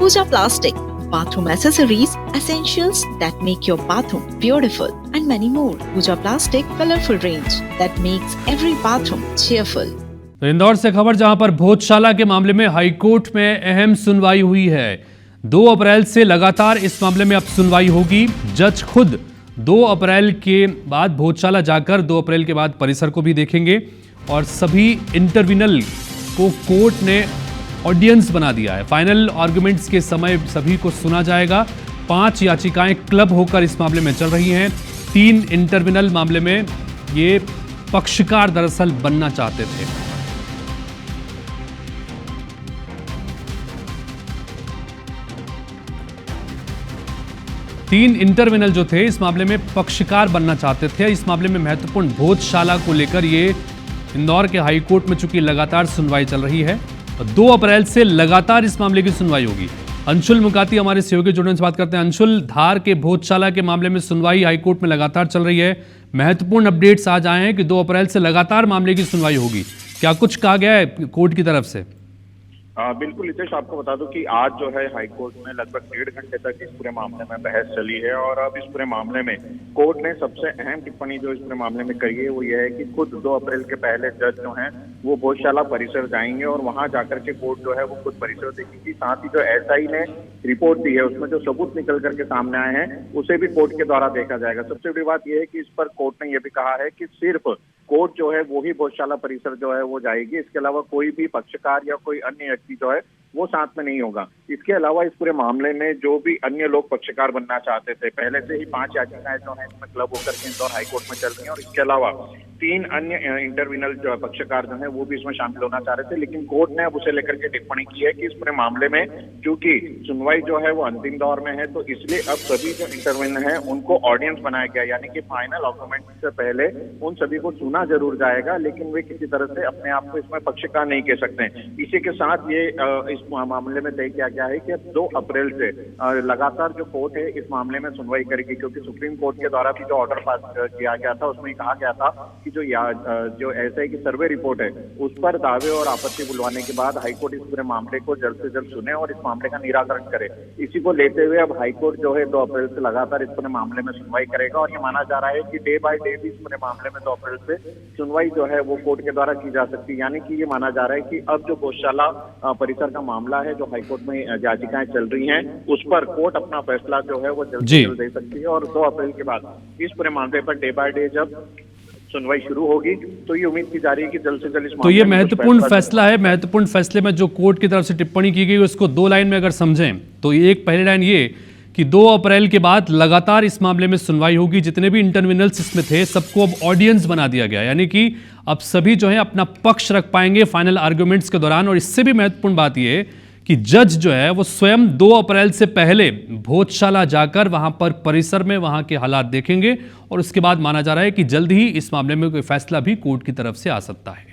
Pooja Plastic, bathroom accessories, essentials that make your bathroom beautiful, and many more. Pooja Plastic, colorful range that makes every bathroom cheerful. तो इंदौर से खबर, जहां पर भोजशाला के मामले में हाईकोर्ट में अहम सुनवाई हुई है। 2 अप्रैल से लगातार इस मामले में अब सुनवाई होगी। जज खुद 2 अप्रैल के बाद भोजशाला जाकर 2 अप्रैल के बाद परिसर को भी देखेंगे और सभी इंटरविनल को कोर्ट ने ऑडियंस बना दिया है। फाइनल आर्गुमेंट्स के समय सभी को सुना जाएगा। 5 याचिकाएं क्लब होकर इस मामले में चल रही हैं। 3 इंटरविनल मामले में ये पक्षकार दरअसल बनना चाहते थे। तीन इंटरविनल जो थे इस मामले में पक्षकार बनना चाहते थे। इस मामले में महत्वपूर्ण भोजशाला को लेकर ये इंदौर के हाईकोर्ट में चूंकि लगातार सुनवाई चल रही है, 2 अप्रैल से लगातार इस मामले की सुनवाई होगी। अंशुल मुकाती हमारे सहयोगी जुड़ने से बात करते हैं। अंशुल, धार के भोजशाला के मामले में सुनवाई हाईकोर्ट में लगातार चल रही है। महत्वपूर्ण अपडेट्स आज आए हैं कि 2 अप्रैल से लगातार मामले की सुनवाई होगी। क्या कुछ कहा गया है कोर्ट की तरफ से? बिल्कुल हितेश, आपको बता दूं कि आज जो है हाईकोर्ट में लगभग 1.5 घंटे तक इस पूरे मामले में बहस चली है और अब इस पूरे मामले में कोर्ट ने सबसे अहम टिप्पणी जो इस पूरे मामले में कही है वो ये है कि खुद 2 अप्रैल के पहले जज जो हैं वो भोजशाला परिसर जाएंगे और वहां जाकर के कोर्ट जो है वो खुद परिसर देखेगी। साथ ही जो एसआई ने रिपोर्ट दी है उसमें जो सबूत निकल करके सामने आए हैं उसे भी कोर्ट के द्वारा देखा जाएगा। सबसे बड़ी बात यह है कि इस पर कोर्ट ने यह भी कहा है कि सिर्फ कोर्ट जो है वो ही भोजशाला परिसर जो है वो जाएगी, इसके अलावा कोई भी पक्षकार या कोई अन्य व्यक्ति जो है वो साथ में नहीं होगा। इसके अलावा इस पूरे मामले में जो भी अन्य लोग पक्षकार बनना चाहते थे, पहले से ही 5 याचिकाएं जो है इसमें क्लब होकर के इंदौर हाईकोर्ट में चल रही हैं और इसके अलावा 3 अन्य इंटरविनल जो पक्षकार जो है वो भी इसमें शामिल होना चाह रहे थे, लेकिन कोर्ट ने अब उसे लेकर के टिप्पणी की है कि इस पूरे मामले में क्योंकि सुनवाई जो है वो अंतिम दौर में है तो इसलिए अब सभी जो इंटरविनल है उनको ऑडियंस बनाया गया, यानी कि फाइनल आर्गुमेंट से पहले उन सभी को सुना जरूर जाएगा लेकिन वे किसी तरह से अपने आप को इसमें पक्षकार नहीं कह सकते। इसी के साथ ये इस मामले में तय किया गया है कि अब 2 अप्रैल से लगातार जो कोर्ट है इस मामले में सुनवाई करेगी, क्योंकि सुप्रीम कोर्ट के द्वारा भी जो ऑर्डर पास किया गया था उसमें कहा गया था कि जो एसआई की सर्वे रिपोर्ट है उस पर दावे और आपत्ति बुलवाने के बाद हाईकोर्ट इस पूरे मामले को जल्द से जल्द सुने और इस मामले का निराकरण करे। इसी को लेते हुए अब हाईकोर्ट जो है 2 अप्रैल से लगातार इस पूरे मामले में सुनवाई करेगा और ये माना जा रहा है कि डे बाय डे भी इस पूरे मामले में 2 अप्रैल से सुनवाई जो है वो कोर्ट के द्वारा की जा सकती है। यानी कि ये माना जा रहा है कि अब जो भोजशाला परिसर का मामला है जो हाईकोर्ट में याचिकाएं चल रही हैं उस पर कोर्ट अपना फैसला जो है वो जल्द से जल्द दे सकती है और 2 अप्रैल के बाद इस पूरे मामले पर डे बाय डे जब सुनवाई शुरू होगी तो ये उम्मीद की जा रही है कि जल्द से जल्द इस तो ये महत्वपूर्ण फैसला है। महत्वपूर्ण फैसले में जो कोर्ट की तरफ से टिप्पणी की गई उसको 2 लाइन में अगर समझें तो एक पहली लाइन ये कि 2 अप्रैल के बाद लगातार इस मामले में सुनवाई होगी। जितने भी इंटरविनल्स इसमें थे सबको अब ऑडियंस बना दिया गया, यानी कि अब सभी जो है अपना पक्ष रख पाएंगे फाइनल आर्गुमेंट्स के दौरान। और इससे भी महत्वपूर्ण बात यह कि जज जो है वो स्वयं 2 अप्रैल से पहले भोजशाला जाकर वहां पर परिसर में वहां के हालात देखेंगे और उसके बाद माना जा रहा है कि जल्द ही इस मामले में कोई फैसला भी कोर्ट की तरफ से आ सकता है।